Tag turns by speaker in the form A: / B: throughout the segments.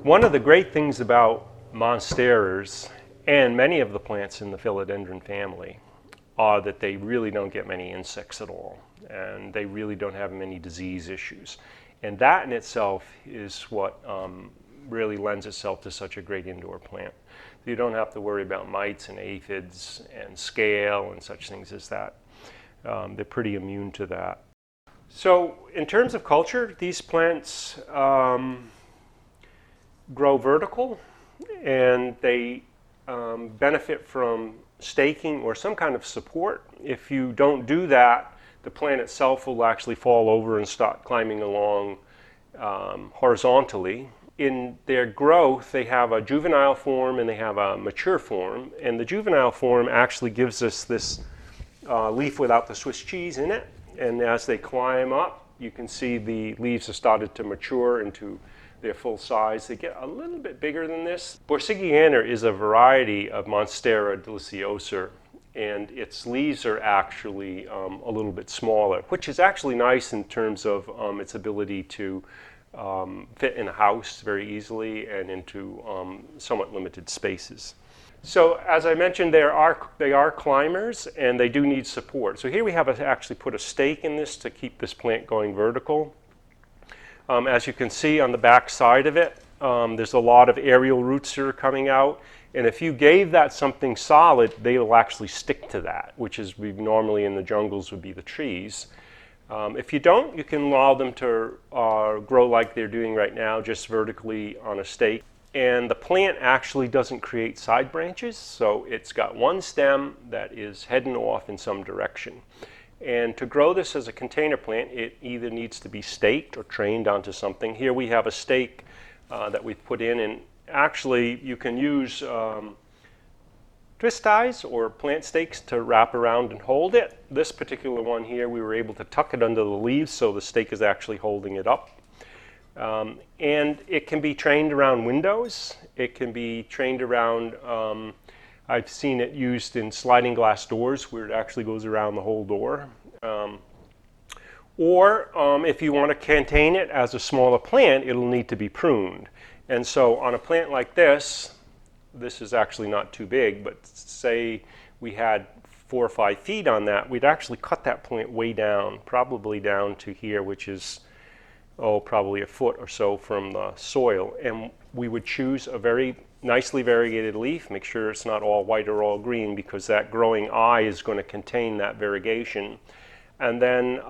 A: One of the great things about monsteras and many of the plants in the philodendron family are that they really don't get many insects at all, and they really don't have many disease issues. And that in itself is what really lends itself to such a great indoor plant. You don't have to worry about mites and aphids and scale and such things as that. They're pretty immune to that. So in terms of culture, these plants grow vertical, and they benefit from staking or some kind of support. If you don't do that, the plant itself will actually fall over and start climbing along horizontally. In their growth, they have a juvenile form and they have a mature form. And the juvenile form actually gives us this leaf without the Swiss cheese in it. And as they climb up, you can see the leaves have started to mature into their full size. They get a little bit bigger than this. Borsigianer is a variety of Monstera deliciosa, and its leaves are actually a little bit smaller, which is actually nice in terms of its ability to fit in a house very easily and into somewhat limited spaces. So as I mentioned, they are climbers, and they do need support. So here we have actually put a stake in this to keep this plant going vertical. As you can see on the back side of it, there's a lot of aerial roots that are coming out. And if you gave that something solid, they will actually stick to that, which is normally in the jungles would be the trees. If you don't, you can allow them to grow like they're doing right now, just vertically on a stake. And the plant actually doesn't create side branches, so it's got one stem that is heading off in some direction. And to grow this as a container plant, it either needs to be staked or trained onto something. Here we have a stake that we've put in, and actually you can use twist ties or plant stakes to wrap around and hold it. This particular one here, we were able to tuck it under the leaves so the stake is actually holding it up. And it can be trained around windows. It can be trained around, I've seen it used in sliding glass doors where it actually goes around the whole door. Or if you want to contain it as a smaller plant, it'll need to be pruned. And so on a plant like this is actually not too big, but say we had 4 or 5 feet on that, we'd actually cut that plant way down, probably down to here, which is probably a foot or so from the soil. And we would choose a very nicely variegated leaf, make sure it's not all white or all green, because that growing eye is going to contain that variegation. And then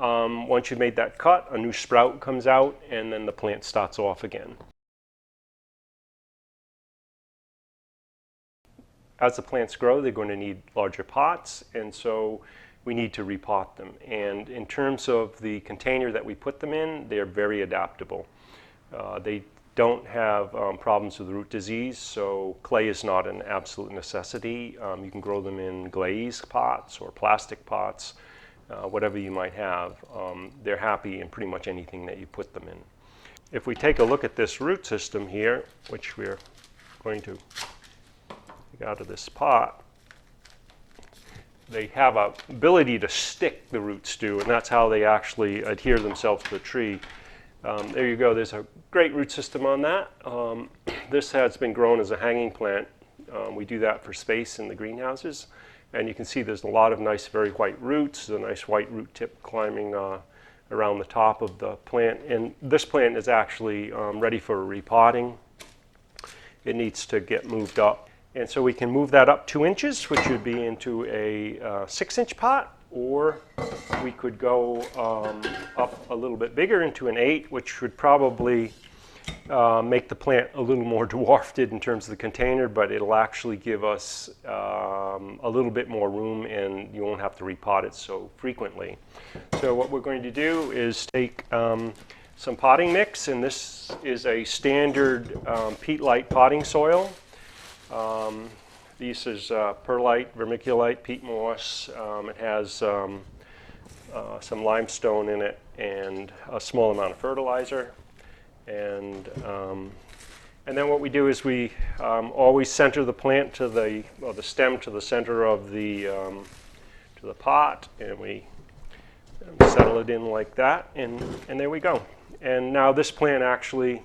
A: once you've made that cut, a new sprout comes out, and then the plant starts off again. As the plants grow, they're going to need larger pots, and so we need to repot them. And in terms of the container that we put them in, they're very adaptable. They don't have problems with root disease, so clay is not an absolute necessity. You can grow them in glazed pots or plastic pots, whatever you might have. They're happy in pretty much anything that you put them in. If we take a look at this root system here, which we're going to take out of this pot, they have an ability to stick, the roots do, and that's how they actually adhere themselves to the tree. There you go, there's a great root system on that. This has been grown as a hanging plant. We do that for space in the greenhouses. And you can see there's a lot of nice, very white roots, a nice white root tip climbing around the top of the plant. And this plant is actually ready for repotting. It needs to get moved up. And so we can move that up 2 inches, which would be into a 6-inch pot, or we could go up a little bit bigger into an 8, which would probably make the plant a little more dwarfed in terms of the container, but it'll actually give us a little bit more room, and you won't have to repot it so frequently. So what we're going to do is take some potting mix, and this is a standard peat-light potting soil. This is perlite, vermiculite, peat moss. It has some limestone in it and a small amount of fertilizer. And then what we do is we always center the plant to the stem to the center of the pot, and we settle it in like that, and there we go. And now this plant actually,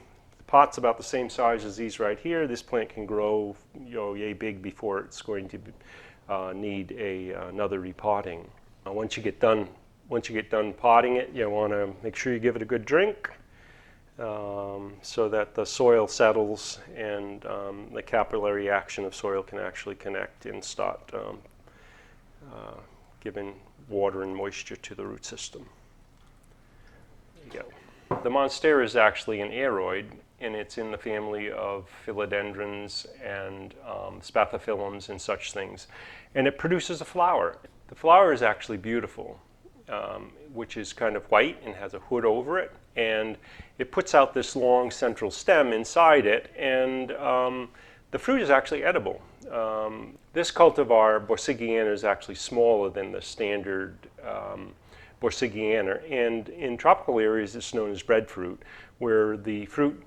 A: pots about the same size as these right here. This plant can grow, yay big before it's going to need another repotting. Once you get done potting it, you want to make sure you give it a good drink so that the soil settles and the capillary action of soil can actually connect and start giving water and moisture to the root system. There you go. The Monstera is actually an aroid, and it's in the family of philodendrons and spathiphyllums and such things. And it produces a flower. The flower is actually beautiful, which is kind of white and has a hood over it. And it puts out this long central stem inside it, and the fruit is actually edible. This cultivar, Borsigiana, is actually smaller than the standard Borsigiana, and in tropical areas it's known as breadfruit, where the fruit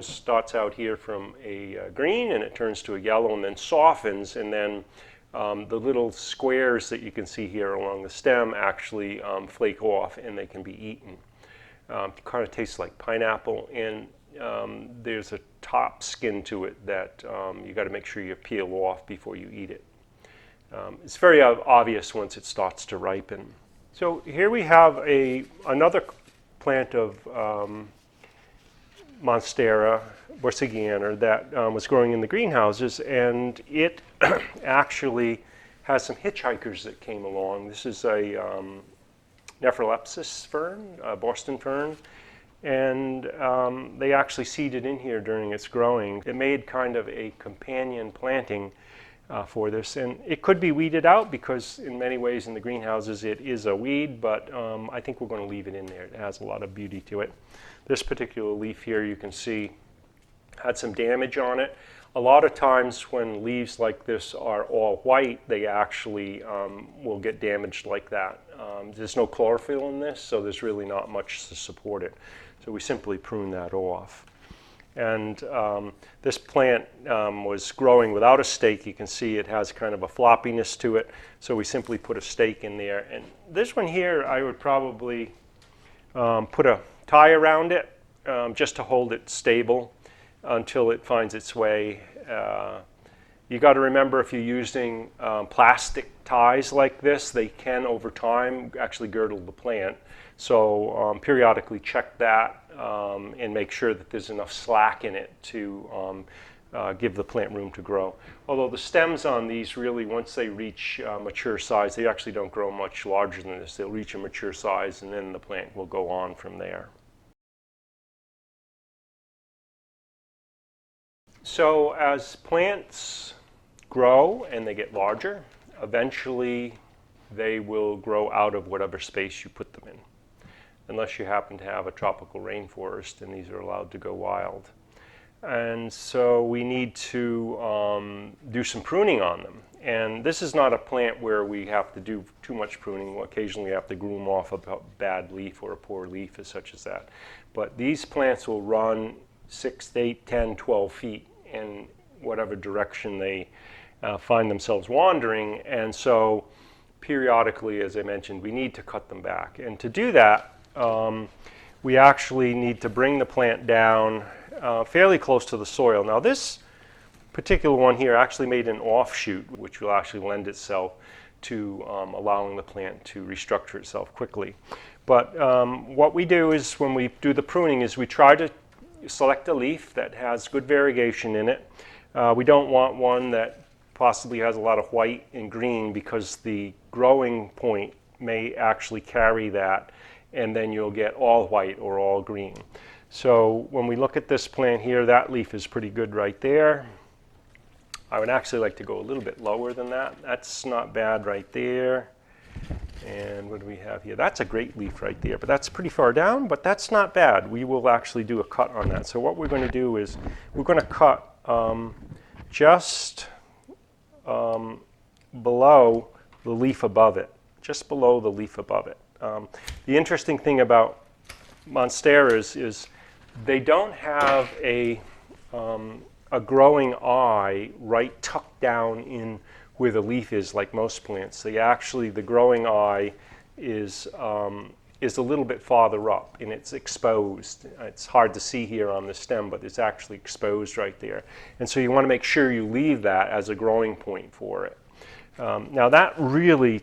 A: starts out here from a green and it turns to a yellow and then softens, and then the little squares that you can see here along the stem actually flake off and they can be eaten. It kind of tastes like pineapple, and there's a top skin to it that you got to make sure you peel off before you eat it. It's very obvious once it starts to ripen. So here we have another plant of Monstera Borsigiana that was growing in the greenhouses, and it actually has some hitchhikers that came along. This is a Nephrolepis fern, a Boston fern, and they actually seeded in here during its growing. It made kind of a companion planting for this, and it could be weeded out because in many ways in the greenhouses it is a weed, but I think we're going to leave it in there. It has a lot of beauty to it. This particular leaf here you can see had some damage on it. A lot of times when leaves like this are all white, they actually will get damaged like that. There's no chlorophyll in this, so there's really not much to support it. So we simply prune that off. And this plant was growing without a stake. You can see it has kind of a floppiness to it, so we simply put a stake in there. And this one here, I would probably put a tie around it just to hold it stable until it finds its way. You got to remember, if you're using plastic ties like this, they can over time actually girdle the plant. So periodically check that and make sure that there's enough slack in it to give the plant room to grow. Although the stems on these really, once they reach mature size, they actually don't grow much larger than this. They'll reach a mature size and then the plant will go on from there. So as plants grow and they get larger, eventually they will grow out of whatever space you put them in, unless you happen to have a tropical rainforest and these are allowed to go wild. And so we need to do some pruning on them. And this is not a plant where we have to do too much pruning. Occasionally we have to groom off a bad leaf or a poor leaf as such as that. But these plants will run 6, 8, 10, 12 feet in whatever direction they find themselves wandering. And so periodically, as I mentioned, we need to cut them back. And to do that, we actually need to bring the plant down fairly close to the soil. Now this particular one here actually made an offshoot, which will actually lend itself to allowing the plant to restructure itself quickly. But what we do is, when we do the pruning, is we try to select a leaf that has good variegation in it. We don't want one that possibly has a lot of white and green, because the growing point may actually carry that, and then you'll get all white or all green. So when we look at this plant here, that leaf is pretty good right there. I would actually like to go a little bit lower than that. That's not bad right there. And what do we have here? That's a great leaf right there, but that's pretty far down, but that's not bad. We will actually do a cut on that. So what we're going to do is we're going to cut just below the leaf above it, just below the leaf above it. The interesting thing about Monsteras is they don't have a growing eye right tucked down in where the leaf is like most plants. They actually, the growing eye is is a little bit farther up, and it's exposed. It's hard to see here on the stem, but it's actually exposed right there. And so you want to make sure you leave that as a growing point for it. Now that really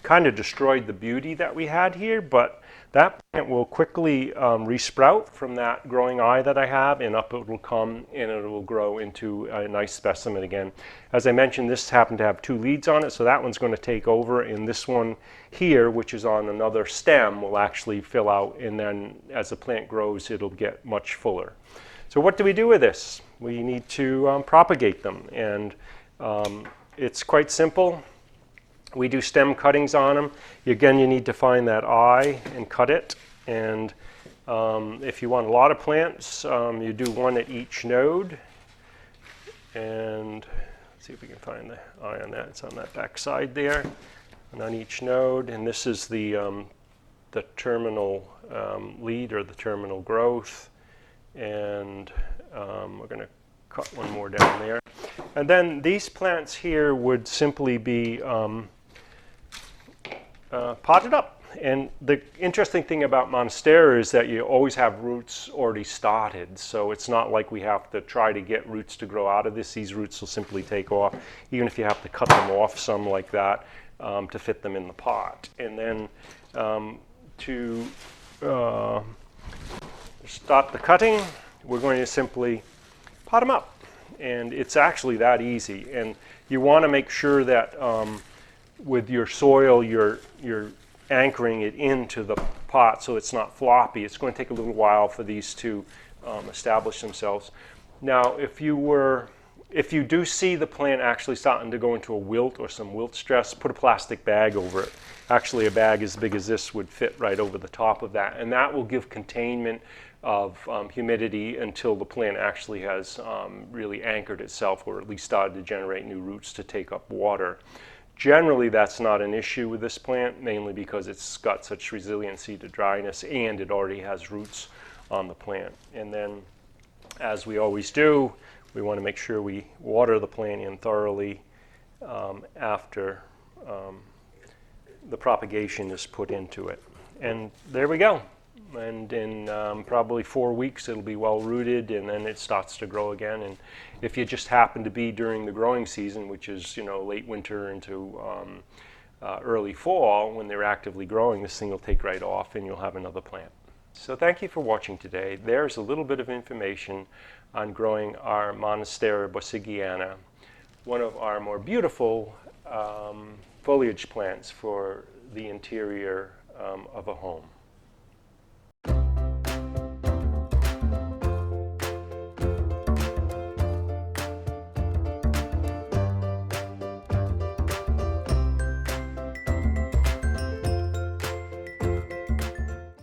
A: kind of destroyed the beauty that we had here, but that plant will quickly resprout from that growing eye that I have, and up it will come, and it will grow into a nice specimen again. As I mentioned, this happened to have 2 leads on it, so that one's going to take over, and this one here, which is on another stem, will actually fill out, and then as the plant grows, it'll get much fuller. So what do we do with this? We need to propagate them, and it's quite simple. We do stem cuttings on them. Again, you need to find that eye and cut it. And if you want a lot of plants, you do one at each node. And let's see if we can find the eye on that. It's on that back side there, and on each node. And this is the terminal lead, or the terminal growth. And we're going to cut one more down there. And then these plants here would simply be potted up. And the interesting thing about Monstera is that you always have roots already started, so it's not like we have to try to get roots to grow out of this. These roots will simply take off, even if you have to cut them off some like that to fit them in the pot. And then to stop the cutting, we're going to simply pot them up. And it's actually that easy. And you want to make sure that with your soil, you're anchoring it into the pot so it's not floppy. It's going to take a little while for these to establish themselves. Now, if you do see the plant actually starting to go into a wilt or some wilt stress, put a plastic bag over it. Actually, a bag as big as this would fit right over the top of that, and that will give containment of humidity until the plant actually has really anchored itself, or at least started to generate new roots to take up water. Generally, that's not an issue with this plant, mainly because it's got such resiliency to dryness, and it already has roots on the plant. And then, as we always do, we want to make sure we water the plant in thoroughly after the propagation is put into it. And there we go. And in probably 4 weeks, it'll be well rooted, and then it starts to grow again. And if you just happen to be during the growing season, which is late winter into early fall, when they're actively growing, this thing will take right off, and you'll have another plant. So thank you for watching today. There's a little bit of information on growing our Monstera borsigiana, one of our more beautiful foliage plants for the interior of a home.